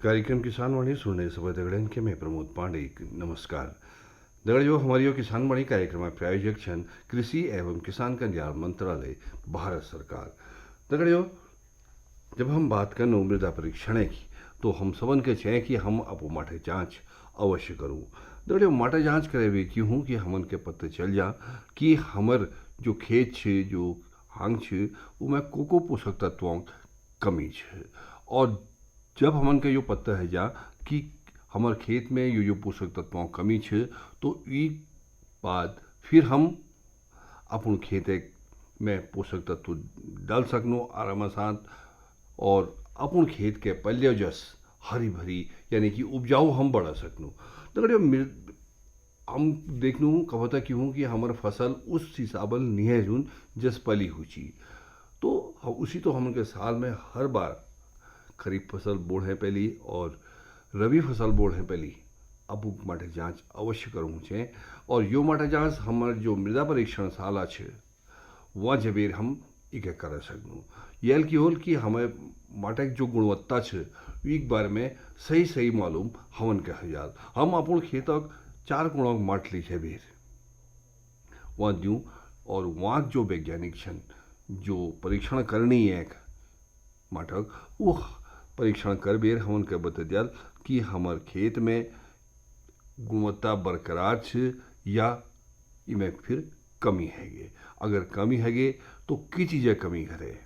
कार्यक्रम किसान वाणी सुनने सभा दगड़न के मैं प्रमोद पांडे नमस्कार दगड़ जो हमारी किसान वाणी कार्यक्रम प्रायोजक छन कृषि एवं किसान कल्याण मंत्रालय भारत सरकार। दगड़ियों जब हम बात करनो मृदा परीक्षण की तो हम सबन के छे कि हम अपो माटे जांच अवश्य करूँ। दगड़ियों माटे जांच करे भी क्यों कि हमन के पता चल जा कि हमर जो खेत छे जो हांग छे उमें को पोषक तत्वों कमी छे। और जब हमन के यो पता है जा कि हमार खेत में यो पोषक तत्वों कमी छे तो ई बाद फिर हम अपन खेत में पोषक तत्व डाल सकनो आराम साथ और अपन खेत के पल्य जस हरी भरी यानी कि उपजाऊ हम बढ़ा सकनो। दगड़ियों हम देखनू कहता क्यों कि हमार फसल उस हिसाबल निहेजुन जस पली हुई तो उसी तो हमन के साल में हर बार खरीफ फसल बोढ़े पहली और रबी फसल बोढ़े पहली अब माटे जांच अवश्य करूँ छे। और यो माटे जांच हमार जो मृदा परीक्षण शाला छे वहाँ जबेर हम इके कर सकूँ यल की होल कि हमें माटे जो गुणवत्ता छे एक बार में सही सही मालूम हमन के हजार हम अपन खेतक 4 गुणक माट ली छे बेर वहाँ दूँ और वहाँ जो वैज्ञानिक छन जो परीक्षण करनी है माटक वो परीक्षण कर बेर हमन के बता दिया कि हमार खेत में गुणवत्ता बरकरार छे या इमें फिर कमी हैगे। अगर कमी हैगे तो की चीज़ें कमी करे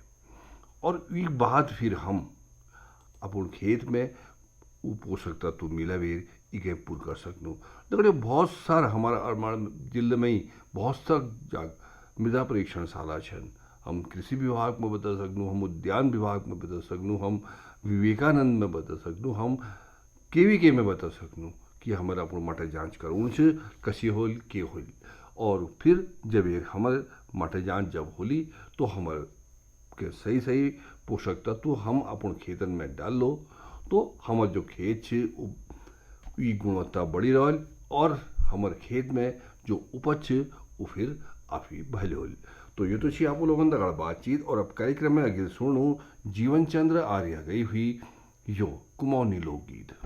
और एक बाद फिर हम अपन खेत में वो पोषक तत्व मिला बेर इके पूर कर सकूँ। देखो बहुत सारा हमारा जिले में ही बहुत सार मृदा परीक्षण शाला छन। हम कृषि विभाग में बता सकूँ, हम उद्यान विभाग में बता सकूँ, हम विवेकानंद में बता सकूँ, हम केवीके में बता सकूँ कि हमारा अपन माटे जांच करूँ से कसी होल के होल। और फिर जब ये हमारे माटे जांच जब होली तो हमारे के सही सही पोषक तत्व हम अपन खेतन में डाल लो तो हमार जो खेत छे गुणवत्ता बढ़ी रहल और हमार खेत में जो उपज छे वो फिर आफी भले होल। तो ये तो छी आप लोगों तक बातचीत और अब कार्यक्रम में आगे सुनू जीवन चंद्र आर्य गई हुई यो कुमौनी लोकगीत।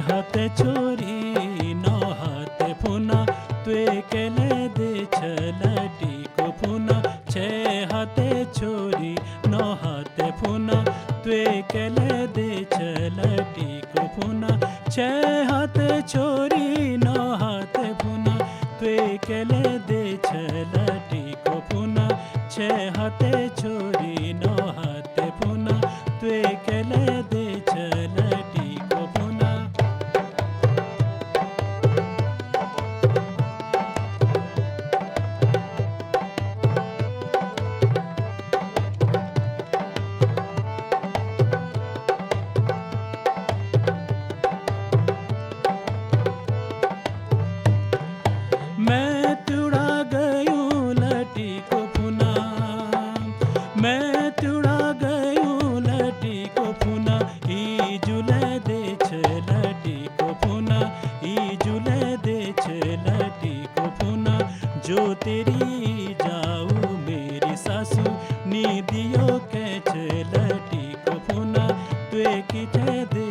हाथे छोरी नौ हाथे फुना त्वे केले दे छलटी को फुना छह हाथे छोरी नौ हाथे फुना त्वे केले दे छलटी को फुना छह हाथे छोरी नौ हाथे फुना त्वे केले दे छलटी को फुना छह हाथे छोरी नौ हाथे फुना त्वे केले दे छलटी को फुना। मैं तुड़ा गयूं लटी को फुना, मैं तुड़ा गयूं लटी को फुना ई जुले दे लटी को फुना ई जुले दे लटी को फुना जो तेरी जाऊ मेरी सासू नी दियो के लटी को फुना त्वे किथे दे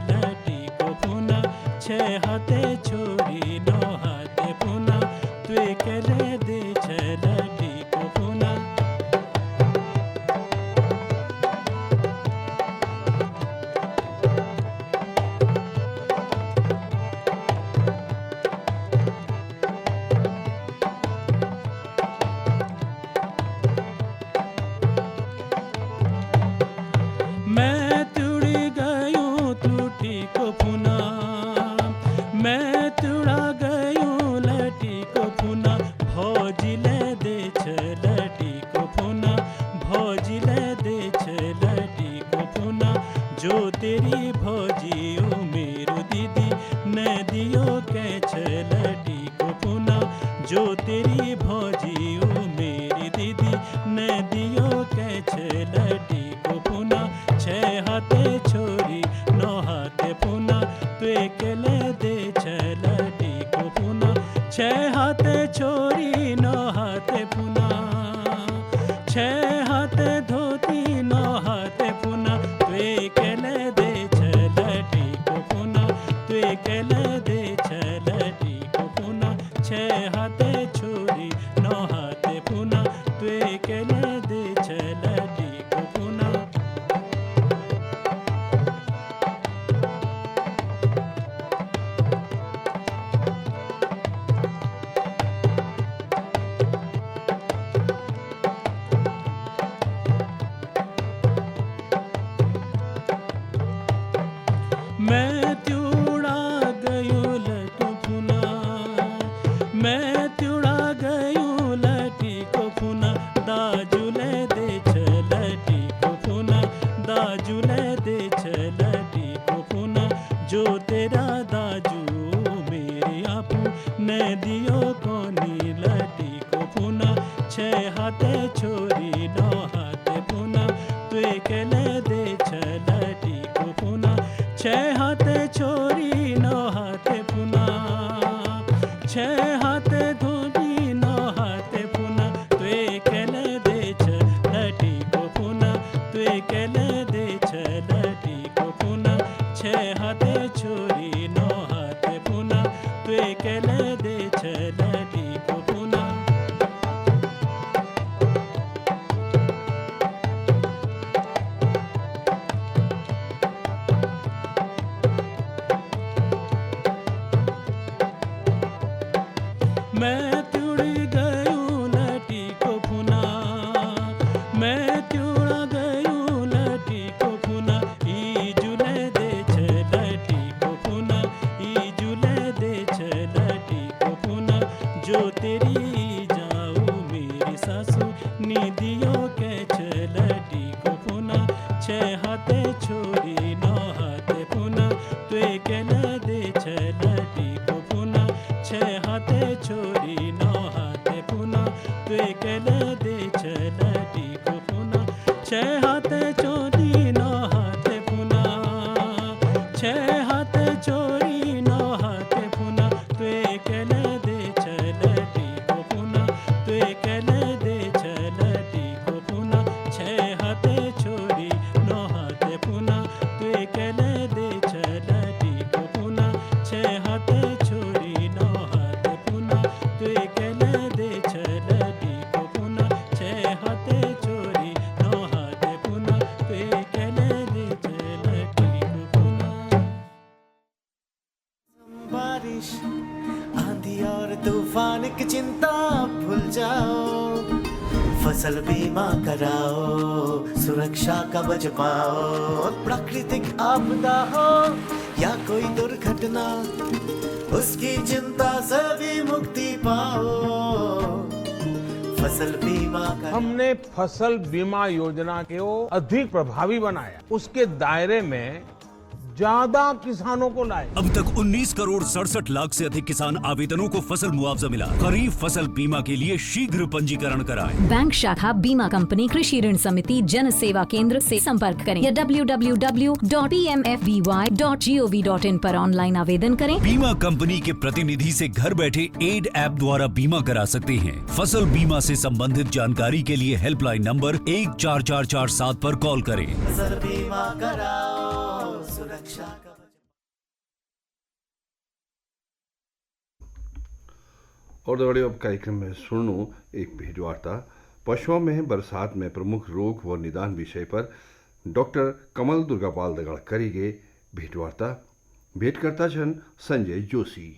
लटी को फुना छह हाथे छोरी नौ हाथे फुना त्वे केले दे लटी को फुना। मैं तुड़ी गयूं त्रुटि को फुना, मैं तुड़ा गयूं लटी को फुना भौजिले दे लटी को फुना भौजिले दे लटी को फुना जो तेरी भौजी ओ मेरो दी छेलटी को पुना छह हाथे छोरी नौ हाथे पुना त्वे केले दे छेलटी को पुना छह हाथे छोरी नौ हाथे पुना छह हाथे धोती नौ हाथे पुना त्वे केले दे छेलटी को पुना त्वे केले दे छेलटी को पुना छह हाथे छोरी नौ हाथे पुना त्वे केले दे छेलटी को पुना मैं त्युड़ा गयो लटू पुना मैं त्युड़ा गयो लटी को पुना दाजुले दे छलटी को पुना दाजुले दे छलटी को पुना जो तेरा दाजू मेरे आपू ने दियो कोनी लटी को पुना छह हाथे छोरी नौ हाथे पुना त्वे केले दे छलटी को पुना छह हाथे छोरी नौ हाथे पुना छह हाथे धोती नौ हाथे पुना त्वे केले दे छलटी को पुना त्वे केले दे छलटी को पुना छह हाथे छोरी नौ हाथे पुना त्वे केले दे छलटी को पुना मैं त्युड़ी गयो लटी को पुना मैं त्युड़ा गयो लटी को पुना ई जुले दे छलटी को पुना ई जुले दे छलटी को पुना जो तेरी जाऊ मेरी सासू निधियो के छलटी को पुना छह हाथे छोरी नौ हाथे पुना त्वे केले दे छलटी को पुना छह हाथे छोरी नौ हाथे पुना त्वे केले दे छलटी को पुना छह हाथे छोरी नौ हाथे पुना छह हाथे छोरी नौ हाथे पुना त्वे केले दे छलटी को पुना त्वे केले दे छलटी को पुना छह हाथे छोरी नौ हाथे पुना त्वे केले दे छलटी को पुना छह हाथे छोरी नौ हाथे पुना त्वे केले दे छलटी को पुना छह हाथे छोरी नौ हाथे पुना त्वे केले दे छलटी को पुना बारिश आंधी और तूफान की चिंता भूल जाओ फसल बीमा कराओ सुरक्षा कवच पाओ प्राकृतिक आपदा हो या कोई दुर्घटना उसकी चिंता से भी मुक्ति पाओ फसल बीमा कराओ हमने फसल बीमा योजना को अधिक प्रभावी बनाया, उसके दायरे में ज्यादा किसानों को लाए। अब तक 19 करोड़ 67 लाख से अधिक किसान आवेदनों को फसल मुआवजा मिला। खरीफ फसल बीमा के लिए शीघ्र पंजीकरण कराएं। बैंक शाखा, बीमा कंपनी, कृषि ऋण समिति, जन सेवा केंद्र से संपर्क करें या www.pmfby.gov.in पर ऑनलाइन आवेदन करें। बीमा कंपनी के प्रतिनिधि से घर बैठे एड ऐप द्वारा बीमा करा सकते हैं। फसल बीमा से संबंधित जानकारी के लिए हेल्पलाइन नंबर 14447 पर कॉल करें। फसल बीमा कराओ सुरक्षा कवच। और दौड़े अब कार्यक्रम में सुनो एक भेंटवार्ता पशुओं में बरसात में प्रमुख रोग व निदान विषय पर डॉक्टर कमल दुर्गापाल दगड़ करीगे भेंटवार्ता भेंटकर्ता छन संजय जोशी।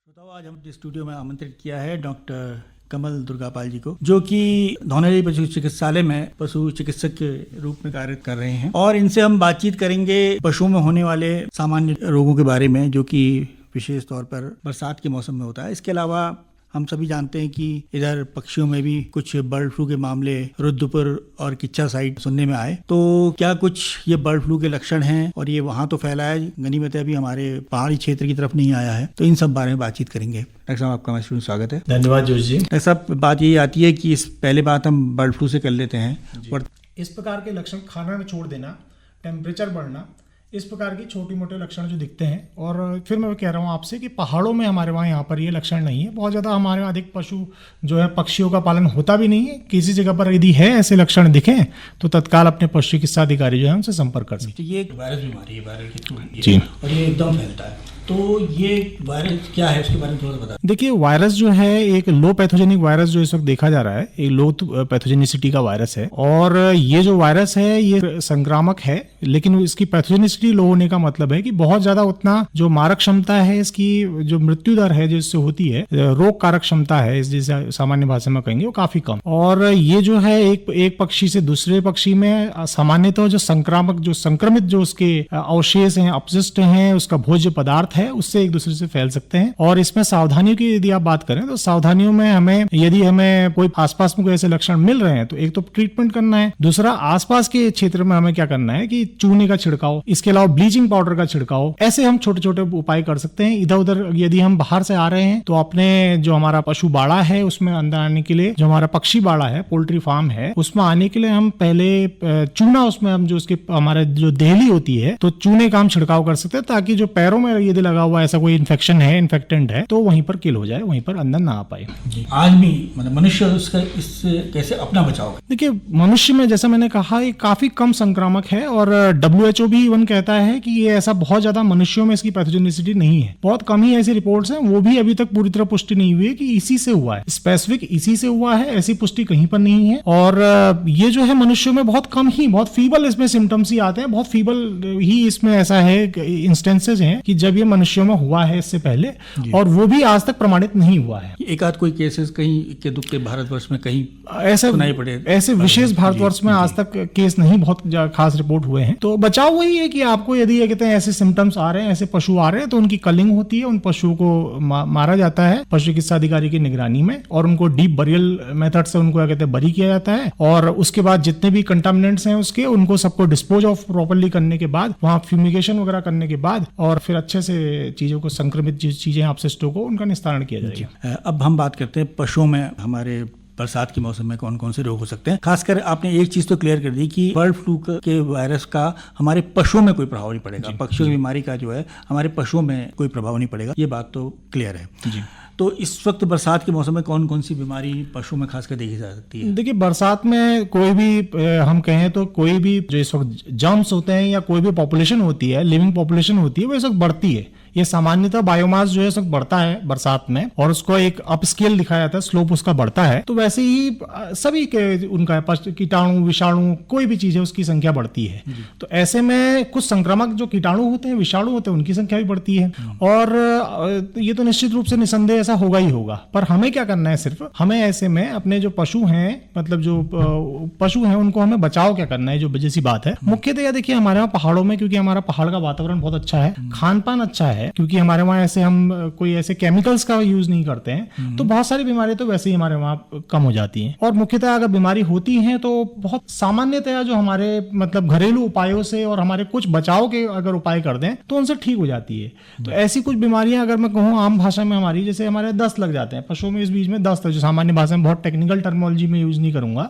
श्रोताओं, आज हम स्टूडियो में आमंत्रित किया है डॉक्टर कमल दुर्गापाल जी को, जो कि धौनेरी पशु चिकित्सालय में पशु चिकित्सक के रूप में कार्य कर रहे हैं, और इनसे हम बातचीत करेंगे पशुओं में होने वाले सामान्य रोगों के बारे में, जो कि विशेष तौर पर बरसात के मौसम में होता है। इसके अलावा हम सभी जानते हैं कि इधर पक्षियों में भी कुछ बर्ड फ्लू के मामले रुद्रपुर और किच्चा साइड सुनने में आए, तो क्या कुछ ये बर्ड फ्लू के लक्षण हैं और ये वहां तो फैला है, गनीमत है अभी हमारे पहाड़ी क्षेत्र की तरफ नहीं आया है, तो इन सब बारे में बातचीत करेंगे। डॉक्टर साहब आपका मैं स्वागत है। धन्यवाद जोश जी। डॉक्टर साहब बात यही आती है कि इस पहले बात हम बर्ड फ्लू से कर लेते हैं। और इस प्रकार के लक्षण, खाना छोड़ देना, टेम्परेचर बढ़ना, इस प्रकार की छोटी मोटे लक्षण जो दिखते हैं, और फिर मैं कह रहा हूँ आपसे कि पहाड़ों में हमारे वहाँ यहाँ पर ये लक्षण नहीं है। बहुत ज़्यादा हमारे वहाँ अधिक पशु जो है पक्षियों का पालन होता भी नहीं है। किसी जगह पर यदि है ऐसे लक्षण दिखें तो तत्काल अपने पशु चिकित्सा अधिकारी जो है उनसे संपर्क कर सकते हैं। ये एक वायरस बीमारी है, वायरल के थ्रू जी, और ये एकदम फैलता है, तो ये वायरस क्या है उसके बारे में थोड़ा बता। देखिए, वायरस जो है एक लो पैथोजेनिक वायरस जो इस वक्त देखा जा रहा है, एक लो पैथोजेनिसिटी का वायरस है, और ये जो वायरस है ये संक्रामक है, लेकिन इसकी पैथोजेनिसिटी लो होने का मतलब है कि बहुत ज्यादा उतना जो मारक क्षमता है, इसकी जो मृत्यु दर है जो इससे होती है, रोग कारक क्षमता है जिसे सामान्य भाषा में कहेंगे, वो काफी कम। और ये जो है एक पक्षी से दूसरे पक्षी में सामान्यतः जो संक्रामक, जो संक्रमित जो उसके अवशेष हैं, अपशिष्ट हैं, उसका भोज्य पदार्थ है, उससे एक दूसरे से फैल सकते हैं। और इसमें सावधानियों की यदि आप बात करें तो सावधानियों में हमें, यदि हमें कोई आसपास में कोई ऐसे लक्षण मिल रहे हैं तो एक तो ट्रीटमेंट करना है, दूसरा आसपास के क्षेत्र में हमें क्या करना है कि चूने का छिड़काव, इसके अलावा ब्लीचिंग पाउडर का छिड़काव, ऐसे हम छोटे छोटे उपाय कर सकते हैं। इधर उधर यदि हम बाहर से आ रहे हैं तो अपने जो हमारा पशु बाड़ा है उसमें अंदर आने के लिए, जो हमारा पक्षी बाड़ा है, पोल्ट्री फार्म है, उसमें आने के लिए हम पहले चूना, उसमें हम जो उसके हमारे जो देहली होती है तो चूने का हम छिड़काव कर सकते हैं, ताकि जो पैरों में यदि लगा हुआ ऐसा कोई इन्फेक्शन है, इन्फेक्टेंट है, तो वहीं पर किल हो जाए, वहीं पर अंदर ना आ पाए। आज भी मतलब मनुष्य उसका इससे कैसे अपना बचाव करे? देखिए, मनुष्य में जैसा मैंने कहा ये काफी कम संक्रामक है, और WHO भी इवन कहता है कि ये ऐसा बहुत ज्यादा मनुष्यों में इसकी पैथोजेनिसिटी नहीं है। बहुत कम ही ऐसी रिपोर्ट्स हैं, वो भी अभी तक पूरी तरह पुष्टि नहीं हुई है कि इसी से हुआ है, स्पेसिफिक इसी से हुआ है, ऐसी पुष्टि कहीं पर नहीं है। और ये जो है मनुष्यों में बहुत कम ही, बहुत फीबल इसमें सिम्टम्स ही आते हैं, बहुत फीबल ही इसमें ऐसा है इंस्टेंसेज हैं कि जब ये मनुष्यों में हुआ है इससे पहले, और वो भी आज तक प्रमाणित नहीं हुआ है। एक आध कोई केसेस कहीं के दुख के भारतवर्ष में कहीं ऐसे सुनाई पड़े, ऐसे विशेष भारतवर्ष में आज तक केस नहीं बहुत खास रिपोर्ट हुए हैं। तो बचाव वही है कि आपको यदि ये कहते हैं ऐसे सिम्टम्स आ रहे हैं, ऐसे पशु आ रहे हैं, तो उनकी कलिंग होती है, उन पशुओं को मारा जाता है पशु चिकित्सा अधिकारी की निगरानी में, और उनको डीप बरियल मेथड से उनको क्या कहते हैं बरी किया जाता है, और उसके बाद जितने भी कंटामिनेंट्स हैं उसके, उनको सबको डिस्पोज ऑफ प्रॉपर्ली करने के बाद, वहां फ्यूमिगेशन वगैरह करने के बाद, और फिर अच्छे से चीजों को, संक्रमित चीजें अपशिष्टों को, उनका निस्तारण किया जाएगा। अब हम बात करते हैं पशुओं में हमारे बरसात के मौसम में कौन कौन से रोग हो सकते हैं। खासकर आपने एक चीज तो क्लियर कर दी कि बर्ड फ्लू के वायरस का हमारे पशुओं में कोई प्रभाव नहीं पड़ेगा, पक्षियों की बीमारी का जो है हमारे पशुओं में कोई प्रभाव नहीं पड़ेगा, ये बात तो क्लियर है जी। तो इस वक्त बरसात के मौसम में कौन कौन सी बीमारी पशु में खासकर देखी जा सकती है? देखिए, बरसात में कोई भी हम कहें तो कोई भी जो इस वक्त जर्म्स होते हैं या कोई भी पॉपुलेशन होती है, लिविंग पॉपुलेशन होती है, वो इस वक्त बढ़ती है। ये सामान्यतः बायोमास जो है इस वक्त बढ़ता है बरसात में, और उसको एक अप स्केल दिखाया जाता है, स्लोप उसका बढ़ता है। तो वैसे ही सभी के उनका कीटाणु, विषाणु, कोई भी चीज है उसकी संख्या बढ़ती है। तो ऐसे में कुछ संक्रामक जो कीटाणु होते हैं, विषाणु होते हैं, उनकी संख्या भी बढ़ती है, और ये तो निश्चित रूप से निसंदेह ऐसा होगा ही होगा। पर हमें क्या करना है, सिर्फ हमें ऐसे में अपने जो पशु हैं, मतलब जो पशु हैं, उनको हमें बचाव क्या करना है, जो जैसी बात है। मुख्यतः देखिए, हमारे यहाँ पहाड़ों में, क्योंकि हमारा पहाड़ का वातावरण बहुत अच्छा है, खान पान अच्छा है, क्योंकि हमारे वहाँ ऐसे हम कोई ऐसे केमिकल्स का यूज नहीं करते हैं, तो बहुत सारी बीमारियां तो वैसे ही हमारे वहाँ कम हो जाती हैं। और मुख्यतः अगर बीमारी होती है तो बहुत सामान्यतया जो हमारे मतलब घरेलू उपायों से और हमारे कुछ बचाव के अगर उपाय कर दें तो उनसे ठीक हो जाती है। तो ऐसी कुछ बीमारियां अगर मैं कहूँ आम भाषा में हमारी, जैसे हमारे दस्त लग जाते हैं पशुओं में, इस बीच में दस्त, जो सामान्य भाषा में, बहुत टेक्निकल टर्मिनोलॉजी में यूज नहीं करूंगा,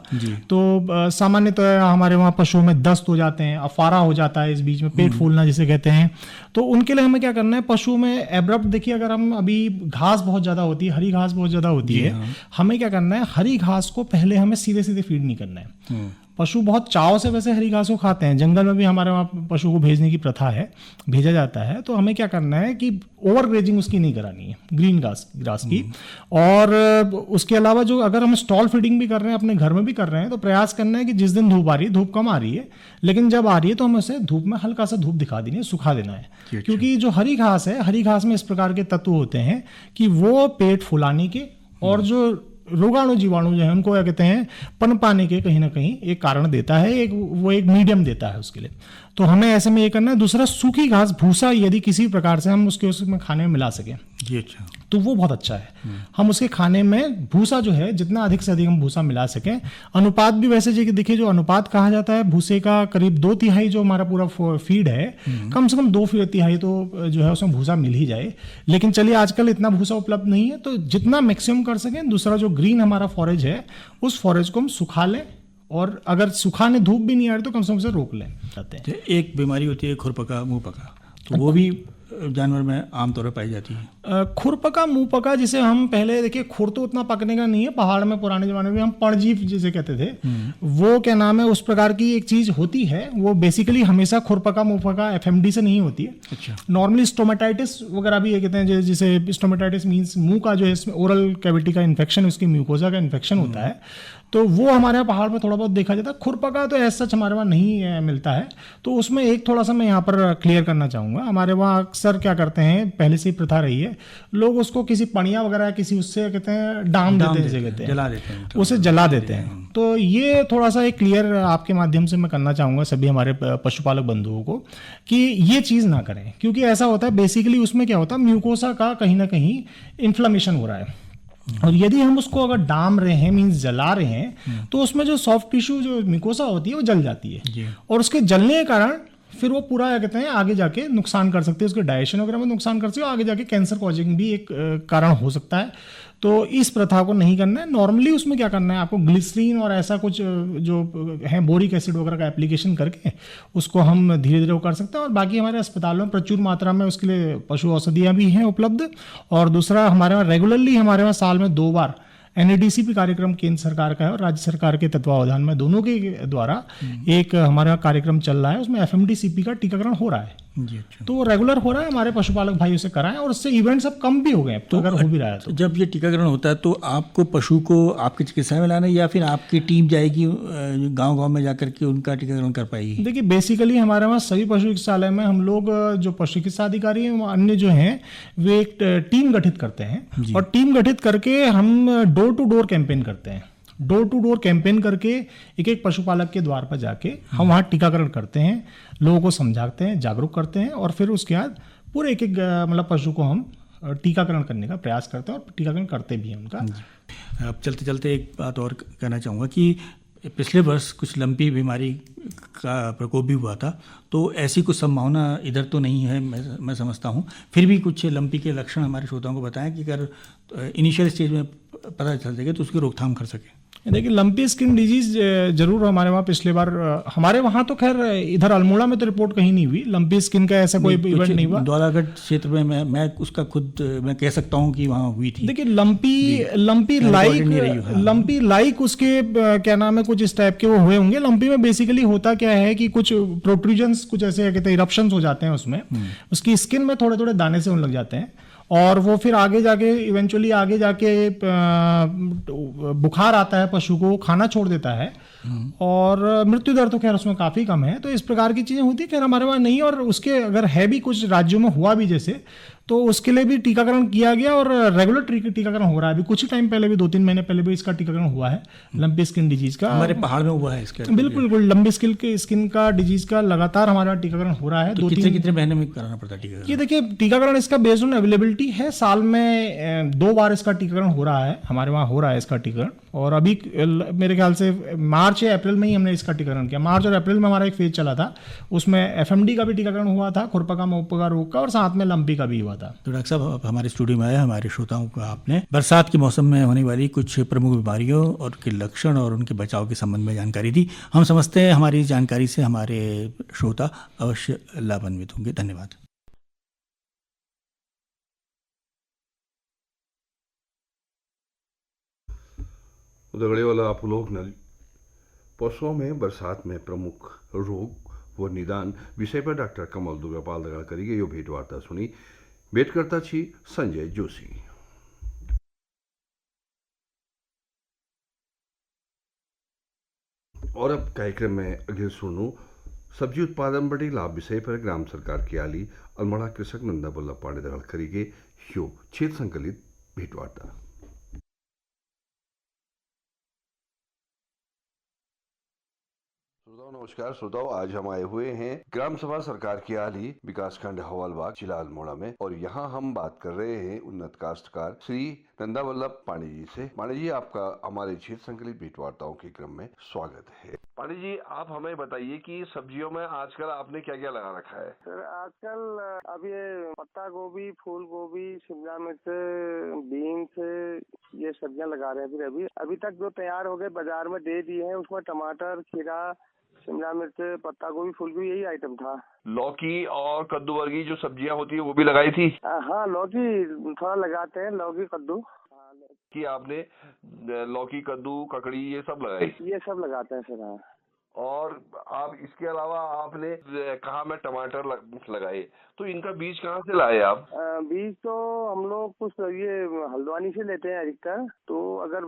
तो सामान्यतः हमारे वहाँ पशुओं में दस्त हो जाते हैं, अफारा हो जाता है, इस बीच में पेट फूलना जिसे कहते हैं। तो उनके लिए हमें क्या करना है, पशुओं में एब्रप्ट, देखिए अगर हम अभी घास बहुत ज्यादा होती है, हरी घास बहुत ज्यादा होती है, हमें क्या करना है, हरी घास को पहले हमें सीधे सीधे फीड नहीं करना है। पशु बहुत चाव से वैसे हरी घास को खाते हैं, जंगल में भी हमारे वहाँ पशु को भेजने की प्रथा है, भेजा जाता है। तो हमें क्या करना है कि ओवर ग्रेजिंग उसकी नहीं करानी है, ग्रीन ग्रास की। और उसके अलावा जो अगर हम स्टॉल फीडिंग भी कर रहे हैं, अपने घर में भी कर रहे हैं, तो प्रयास करना है कि जिस दिन धूप आ रही है, धूप कम आ रही है, लेकिन जब आ रही है तो हमें उसे धूप में हल्का सा धूप दिखा देनी है, सुखा देना है। क्योंकि जो हरी घास है, हरी घास में इस प्रकार के तत्व होते हैं कि वो पेट फुलाने के और जो रोगाणु जीवाणु जो है उनको क्या कहते हैं पनपाने के कहीं ना कहीं एक कारण देता है, वो एक मीडियम देता है उसके लिए। तो हमें ऐसे में ये करना है। दूसरा, सूखी घास भूसा यदि किसी प्रकार से हम उसमें खाने में मिला सकें जी अच्छा। तो वो बहुत अच्छा है। हम उसके खाने में भूसा जो है जितना अधिक से अधिक हम भूसा मिला सकें। अनुपात भी वैसे देखिए, जो अनुपात कहा जाता है भूसे का, करीब 2/3 जो हमारा पूरा फीड है, कम से कम 2/3 तो जो है उसमें भूसा मिल ही जाए। लेकिन चलिए आजकल इतना भूसा उपलब्ध नहीं है, तो जितना मैक्सिमम कर सकें। दूसरा, जो ग्रीन हमारा फॉरेज है उस फॉरेज को हम सुखा लें, और अगर सुखाने धूप भी नहीं आ रही तो कम से कम उसे रोक लें। एक बीमारी होती है खुरपका मुंह पका, तो वो भी जानवर में आमतौर पर पाई जाती है। खुरपका मुंह पका, जिसे हम पहले देखिए, खुर तो उतना पकने का नहीं है, पहाड़ में पुराने जमाने में हम पणजीव जिसे कहते थे, वो क्या नाम है, उस प्रकार की एक चीज होती है। वो बेसिकली हमेशा खुरपका मुंह पका एफएमडी से नहीं होती है। अच्छा। नॉर्मली स्टोमेटाइटिस वगैरह भी ये कहते हैं, जिसे स्टोमेटाइटिस मीन्स मुंह का जो है इसमें ओरल कैविटी का इन्फेक्शन, उसकी म्यूकोजा का इन्फेक्शन होता है, तो वो हमारे यहाँ पहाड़ में थोड़ा बहुत देखा जाता है। खुरपका तो ऐसा सच हमारे वहाँ नहीं मिलता है, तो उसमें एक थोड़ा सा मैं यहाँ पर क्लियर करना चाहूँगा। हमारे वहाँ अक्सर क्या करते हैं, पहले से ही प्रथा रही है, लोग उसको किसी पनिया वगैरह किसी उससे कहते हैं डाम देते हैं, जला देते हैं, उसे जला देते हैं। तो ये थोड़ा सा एक क्लियर आपके माध्यम से मैं करना चाहूँगा सभी हमारे पशुपालक बंधुओं को कि ये चीज़ ना करें, क्योंकि ऐसा होता है बेसिकली उसमें क्या होता है, म्यूकोसा का कहीं ना कहीं इन्फ्लेमेशन हो रहा है, और यदि हम उसको अगर डाम रहे हैं मीन्स जला रहे हैं, तो उसमें जो सॉफ्ट टिश्यू जो मिकोसा होती है वो जल जाती है, और उसके जलने के कारण फिर वो पूरा क्या कहते हैं आगे जाके नुकसान कर सकते हैं, उसके डाइजेशन वगैरह में नुकसान कर सकते हैं, आगे जाके कैंसर कॉजिंग भी एक कारण हो सकता है। तो इस प्रथा को नहीं करना है। नॉर्मली उसमें क्या करना है, आपको ग्लिसरीन और ऐसा कुछ जो है बोरिक एसिड वगैरह का एप्लीकेशन करके उसको हम धीरे धीरे वो कर सकते हैं, और बाकी हमारे अस्पतालों में प्रचुर मात्रा में उसके लिए पशु औषधियाँ भी हैं उपलब्ध। और दूसरा, हमारे वहाँ रेगुलरली हमारे वहाँ साल में 2 बार NADCP कार्यक्रम केंद्र सरकार का है और राज्य सरकार के तत्वावधान में दोनों के द्वारा एक हमारा कार्यक्रम चल रहा है, उसमें FMDCP का टीकाकरण हो रहा है जी। अच्छा। तो वो रेगुलर हो रहा है, हमारे पशुपालक भाई उसे कराएं, और उससे इवेंट्स अब कम भी हो गए, तो अगर हो भी रहा है तो। जब ये टीकाकरण होता है तो आपको पशु को आपकी चिकित्सा में लाना है, या फिर आपकी टीम जाएगी गांव-गांव में जाकर के उनका टीकाकरण कर पाएगी? देखिए, बेसिकली हमारे वहाँ सभी पशु चिकित्सालय में हम लोग जो पशु चिकित्सा अधिकारी हैं अन्य जो हैं वे एक टीम गठित करते हैं, और टीम गठित करके हम डोर टू डोर कैंपेन करते हैं। डोर टू डोर कैंपेन करके एक एक पशुपालक के द्वार पर जाके हम वहाँ टीकाकरण करते हैं, लोगों को समझाते हैं, जागरूक करते हैं, और फिर उसके बाद पूरे एक एक मतलब पशु को हम टीकाकरण करने का प्रयास करते हैं, और टीकाकरण करते भी हैं उनका। अब चलते चलते एक बात और कहना चाहूँगा कि पिछले वर्ष कुछ लंपी बीमारी का प्रकोप भी हुआ था, तो ऐसी कुछ संभावना इधर तो नहीं है मैं समझता हूँ। फिर भी कुछ लंपी के लक्षण हमारे श्रोताओं को बताएं कि अगर इनिशियल स्टेज में पता चल सके तो उसकी रोकथाम कर सके। देखिए, लंपी स्किन डिजीज जरूर हमारे वहाँ पिछले बार, हमारे वहाँ तो खैर इधर अल्मोड़ा में तो रिपोर्ट कहीं नहीं हुई लंपी स्किन का, ऐसा कोई इवेंट नहीं हुआ। द्वारागढ़ क्षेत्र में मैं उसका खुद मैं कह सकता हूँ कि वहाँ हुई थी। देखिए, लंपी लाइक उसके क्या नाम है, कुछ इस टाइप के वो हुए होंगे। लंपी में बेसिकली होता क्या है कि कुछ प्रोट्रूजन्स, कुछ ऐसे कहते हैं इरप्शंस हो जाते हैं उसमें, उसकी स्किन में थोड़े थोड़े दाने से होने लग जाते हैं, और वो फिर आगे जाके इवेंचुअली आगे जाके बुखार आता है, पशु को खाना छोड़ देता है, और मृत्यु दर तो खैर उसमें काफ़ी कम है। तो इस प्रकार की चीज़ें होती है, खैर हमारे वहाँ नहीं। और उसके अगर है भी कुछ राज्यों में हुआ भी जैसे, तो उसके लिए भी टीकाकरण किया गया, और रेगुलर टीकाकरण हो रहा है। अभी कुछ ही टाइम पहले भी 2-3 महीने पहले भी इसका टीकाकरण हुआ है, लंपी स्किन डिजीज का। हमारे पहाड़ में हुआ है इसका। बिल्कुल, लंबी स्किन का डिजीज का लगातार हमारे वहाँ टीकाकरण हो रहा है। तो कितने महीने में कराना पड़ता है टीकाकरण? ये देखिए, टीकाकरण इसका बेस्ड ऑन अवेलेबिलिटी है, साल में 2 बार इसका टीकाकरण हो रहा है, हमारे वहाँ हो रहा है इसका टीकाकरण। और अभी मेरे ख्याल से मार्च या अप्रैल में ही हमने इसका टीकाकरण किया। मार्च और अप्रैल में हमारा एक फेज चला था, उसमें FMD का भी टीकाकरण हुआ था, खुरपका मुंहपका रोग का, और साथ में लंपी का भी हुआ था। तो डॉक्टर साहब, हमारे स्टूडियो में आया, हमारे श्रोताओं को आपने बरसात के मौसम में होने वाली कुछ प्रमुख बीमारियों और उनके लक्षण और उनके बचाव के संबंध में जानकारी दी। हम समझते हैं हमारी इस जानकारी से हमारे श्रोता अवश्य लाभान्वित होंगे। धन्यवाद। उदगड़े वाला आप लोग न पशुओं में बरसात में प्रमुख रोग व निदान विषय पर डॉक्टर कमल दुर्गापाल दगाड़ करेंगे। यो भेंटवार्ता सुनी, भेंटकर्ता छी संजय जोशी। और अब कार्यक्रम में अगले सुनू सब्जी उत्पादन बड़ी लाभ विषय पर ग्राम सरकार की आली अल्मोड़ा कृषक नंदा बल्लभ पांडे दगाड़ करेंगे। यो क्षेत्र संकलित भेंटवार्ता। श्रोताओं नमस्कार। श्रोताओं, आज हम आए हुए हैं ग्राम सभा सरकार की आली विकासखंड हवालबाग जिला अल्मोड़ा में, और यहाँ हम बात कर रहे हैं उन्नत काश्तकार श्री नंदा वल्लभ पांडे जी से। पांडे जी, आपका हमारे क्षेत्र संकलित भेंट वार्ताओं के क्रम में स्वागत है। पांडे जी, आप हमें बताइए कि सब्जियों में आजकल आपने क्या क्या लगा रखा है? सर आजकल अब ये पत्ता गोभी, फूल गोभी, शिमला मिर्च, बीन्स, ये सब्जियां लगा रहे हैं। फिर अभी तक जो तैयार हो गए बाजार में दे दिए हैं, उसमें टमाटर, खीरा, शिमला मिर्च, पत्ता गोभी, फूल गोभी, यही आइटम था। लौकी और कद्दू वर्गीय जो सब्जियां होती है वो भी लगाई थी? हाँ, लौकी थोड़ा लगाते हैं, लौकी कद्दू। कि आपने लौकी, कद्दू, ककड़ी ये सब लगाई? ये सब लगाते हैं सर। हाँ। और आप इसके अलावा आपने कहा मैं टमाटर लगाए, तो इनका बीज कहाँ से लाए आप? बीज तो हम लोग कुछ ये हल्द्वानी से लेते हैं अधिकतर। तो अगर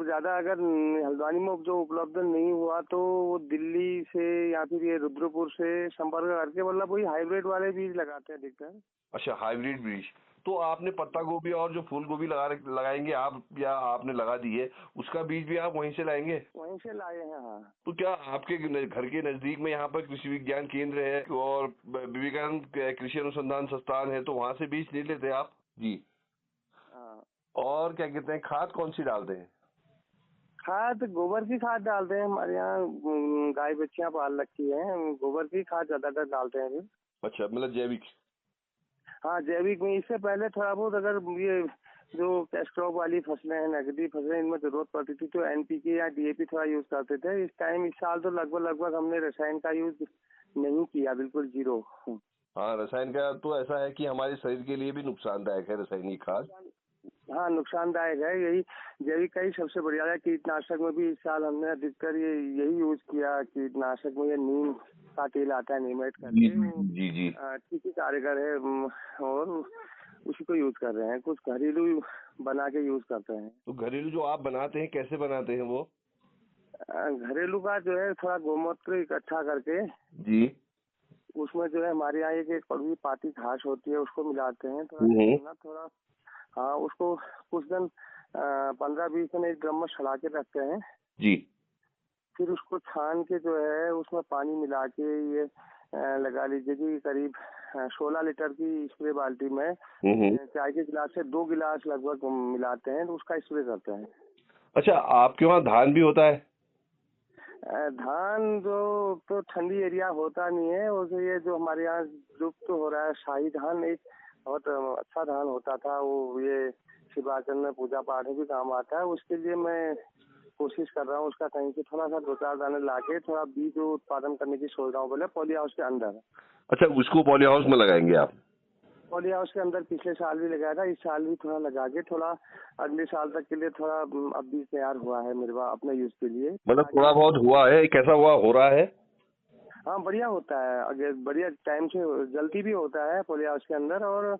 हल्द्वानी में जो उपलब्ध नहीं हुआ तो वो दिल्ली से या फिर ये रुद्रपुर से संपर्क करके मतलब वही हाइब्रिड वाले बीज लगाते हैं अधिकतर। अच्छा, हाइब्रिड बीज। तो आपने पत्ता गोभी और जो फूल गोभी लगाएंगे आप, या आपने लगा दी है, उसका बीज भी आप वहीं से लाएंगे? वहीं से लाए हैं। हाँ। तो क्या आपके घर के नजदीक में यहाँ पर कृषि विज्ञान केंद्र है और विवेकानंद कृषि अनुसंधान संस्थान है, तो वहाँ से बीज नहीं लेते आप? जी। हाँ। और क्या कहते हैं, खाद कौन सी डालते हैं? खाद गोबर की खाद डालते हैं। हमारे यहाँ गाय बच्चियां पाल रखी हैं, गोबर की खाद ज्यादातर डालते हैं फिर। अच्छा, मतलब जैविक? हाँ, जैविक में। इससे पहले थोड़ा बहुत अगर ये जो कैश क्रॉप वाली फसलें हैं, नकदी फसलें, इनमें जरूरत पड़ती थी तो एनपीके या डीएपी थोड़ा यूज करते थे। इस साल तो लगभग हमने रसायन का यूज नहीं किया, बिल्कुल जीरो। हाँ, रसायन का तो ऐसा है कि हमारे शरीर के लिए भी नुकसानदायक है रासायनिक खाद। हाँ, नुकसानदायक है। यही जैविक का ही सबसे बढ़िया है। कीटनाशक में भी इस साल हमने अधिकतर यही यूज किया। कीटनाशक में ये नीम का तेल आता है, नीमेट का, जी जी। ठीक ही कारगर है, और उसी को यूज कर रहे हैं। कुछ घरेलू बना के यूज करते हैं। तो घरेलू जो आप बनाते हैं, कैसे बनाते हैं वो? घरेलू का जो है थोड़ा गोमूत्र इकट्ठा करके जी। उसमें जो है हमारे यहाँ एक कड़वी पाती घास होती है, उसको मिलाते हैं थोड़ा। हाँ, उसको कुछ दिन 15-20 दिन एक ड्रम में सड़ा के रखते हैं जी। फिर उसको छान के जो है उसमें पानी मिला के ये लगा लीजिए कि करीब 16 लीटर की स्प्रे बाल्टी में चाय के गिलास से 2 गिलास लगभग मिलाते हैं, तो उसका स्प्रे करते हैं। अच्छा, आपके वहाँ धान भी होता है? धान जो तो ठंडी एरिया होता नहीं है, और ये जो हमारे यहाँ लुप्त हो रहा है शाही धान, एक बहुत अच्छा धान होता था। वो ये शिवाचल में पूजा पाठ में भी काम आता है। उसके लिए मैं कोशिश कर रहा हूँ उसका कहीं से थोड़ा सा 2-4 दाने लाके थोड़ा बीज उत्पादन करने की सोच रहा हूँ, बोले पॉली हाउस के अंदर। अच्छा, उसको पॉली हाउस में लगाएंगे आप? पॉली हाउस के अंदर पिछले साल भी लगाया था, इस साल भी थोड़ा लगा के थोड़ा अगले साल तक के लिए थोड़ा अब बीज तैयार हुआ है मेरे पास अपने यूज के लिए। मतलब थोड़ा बहुत हुआ है? कैसा हो रहा है? हाँ, बढ़िया होता है। अगर बढ़िया टाइम से जल्दी भी होता है पॉली हाउस के अंदर, और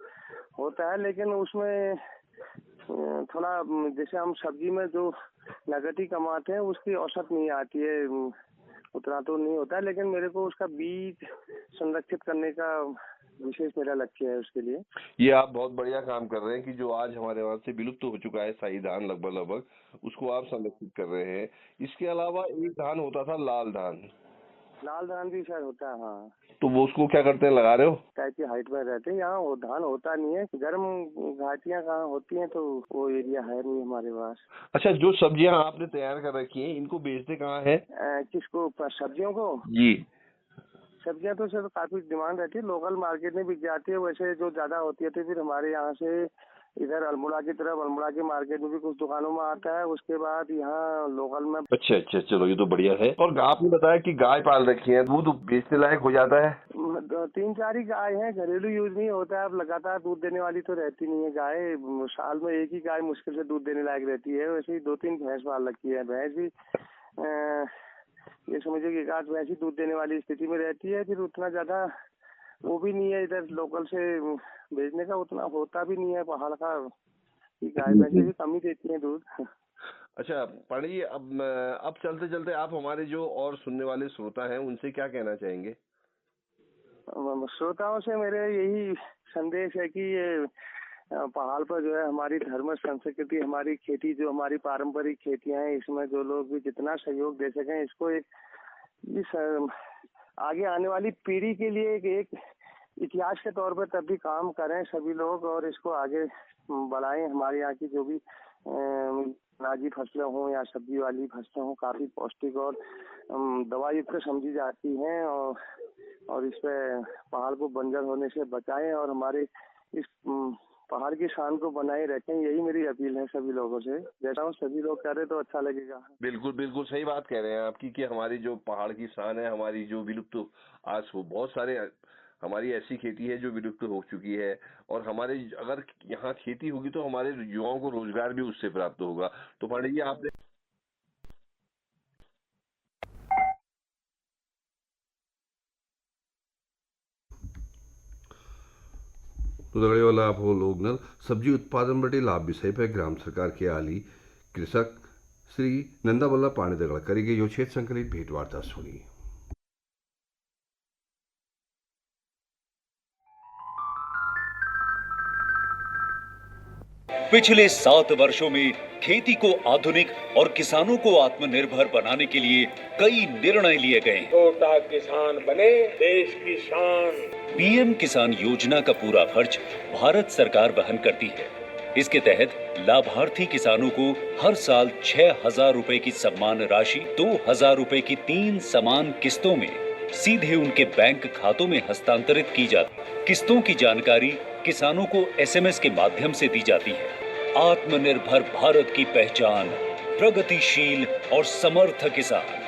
होता है, लेकिन उसमें थोड़ा जैसे हम सब्जी में जो नगदी कमाते हैं उसकी औसत नहीं आती है, उतना तो नहीं होता है। लेकिन मेरे को उसका बीज संरक्षित करने का विशेष मेरा लक्ष्य है उसके लिए। ये आप बहुत बढ़िया काम कर रहे हैं कि जो आज हमारे वहाँ से विलुप्त हो चुका है शाही धान लगभग उसको आप संरक्षित कर रहे हैं। इसके अलावा एक धान होता था लाल धान। लाल धान भी शायद होता है। हाँ। तो वो उसको क्या करते हैं, लगा रहे हो? टाइप की हाइट में रहते हैं। यहाँ वो धान होता नहीं है, गर्म घाटियाँ कहाँ होती हैं, तो वो एरिया है नहीं हमारे पास। अच्छा, जो सब्जियां आपने तैयार कर रखी हैं इनको बेचते कहाँ है? किसको? सब्जियों को? जी। सब्जियां तो सर काफी डिमांड रहती है, लोकल मार्केट में बिक जाती है। वैसे जो ज्यादा होती है तो फिर हमारे यहाँ से इधर अल्मोड़ा की तरफ, अल्मोड़ा के मार्केट में भी कुछ दुकानों में आता है, उसके बाद यहाँ लोकल में। अच्छा, चलो ये तो बढ़िया है। और आपने बताया कि गाय पाल रखी है, दूध बेचने लायक हो जाता है? 3-4 ही गाय है, घरेलू यूज नहीं होता है। अब लगातार दूध देने वाली तो रहती नहीं है गाय, साल में एक ही गाय मुश्किल से दूध देने लायक रहती है। वैसे ही 2-3 भैंस पाल रखी है। भैंस भी ये समझिए कि 1 भैंस ही दूध देने वाली स्थिति में रहती है। फिर उतना ज्यादा वो भी नहीं है, इधर लोकल से भेजने का उतना होता भी नहीं है पहाड़ का, गाय भैंसे भी कम ही देती है दूध। अच्छा पांडे जी, अब चलते चलते आप हमारे जो और सुनने वाले श्रोता हैं उनसे क्या कहना चाहेंगे? श्रोताओं से मेरे यही संदेश है कि ये पहाड़ पर जो है हमारी धर्म संस्कृति, हमारी खेती, जो हमारी पारंपरिक खेतियां हैं, इसमें जो लोग भी जितना सहयोग दे सकें, इसको एक आगे आने वाली पीढ़ी के लिए एक इतिहास के तौर पर तब भी काम करें सभी लोग और इसको आगे बढ़ाएं। हमारे यहाँ की जो भी अनाजी फसलें हों या सब्जी वाली फसलें हों काफ़ी पौष्टिक और दवा युक्त समझी जाती हैं और इस पे पहाड़ को बंजर होने से बचाएं और हमारे इस पहाड़ की शान को बनाए रखें। यही मेरी अपील है सभी लोगों से। जैसा हूँ सभी लोग करें तो अच्छा लगेगा। बिल्कुल बिल्कुल सही बात कह रहे हैं आपकी कि हमारी जो पहाड़ की शान है, हमारी जो विलुप्त आज हो बहुत सारे हमारी ऐसी खेती है जो विलुप्त हो चुकी है और हमारे अगर यहाँ खेती होगी तो हमारे युवाओं को रोजगार भी उससे प्राप्त होगा। तो पांडे जी आपने दगड़ियों लाभ हो लोग न सब्जी उत्पादन बटे लाभ विषय पर ग्राम सरकार के आली कृषक श्री नंदा बल्ला पांडे दगड़ करी गई यो क्षेत्र संकलित भेंटवार्ता सुनी। पिछले 7 वर्षों में खेती को आधुनिक और किसानों को आत्मनिर्भर बनाने के लिए कई निर्णय लिए गए। छोटा किसान बने देश की शान। पीएम किसान योजना का पूरा खर्च भारत सरकार वहन करती है। इसके तहत लाभार्थी किसानों को हर साल 6,000 रुपए की सम्मान राशि 2,000 रुपए की 3 समान किस्तों में सीधे उनके बैंक खातों में हस्तांतरित की जाती। किस्तों की जानकारी किसानों को SMS के माध्यम से दी जाती है। आत्मनिर्भर भारत की पहचान, प्रगतिशील और समर्थ किसान।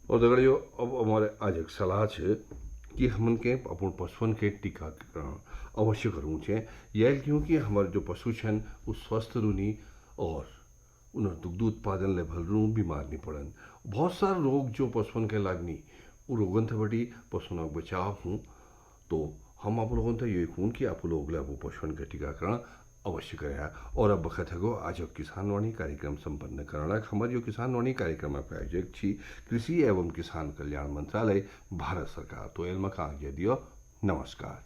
और दगड़ियों अब हमारे आज एक सलाह है कि हमन के अपन पशुओं के टीकाकरण अवश्य करूँ छे। यह क्योंकि हमारे जो पशु छन वो स्वस्थ रूनी और उन्हें दुग्ध उत्पादन ले भलरू बीमार नहीं पड़न। बहुत सारे रोग जो पशुओं के लागनी वो रोगन थे बटी पशुओं का बचाव हूँ। तो हम आप लोगों से ये कहूँ कि आप लोग वो पशुओं के टीकाकरण अवश्य करें। और अब बखत है आज किसान वाणी कार्यक्रम संपन्न करना। हमारे जो किसान वाणी कार्यक्रम प्रायोजक छी कृषि एवं किसान कल्याण मंत्रालय भारत सरकार। तो एल मका आज्ञा दियो। नमस्कार।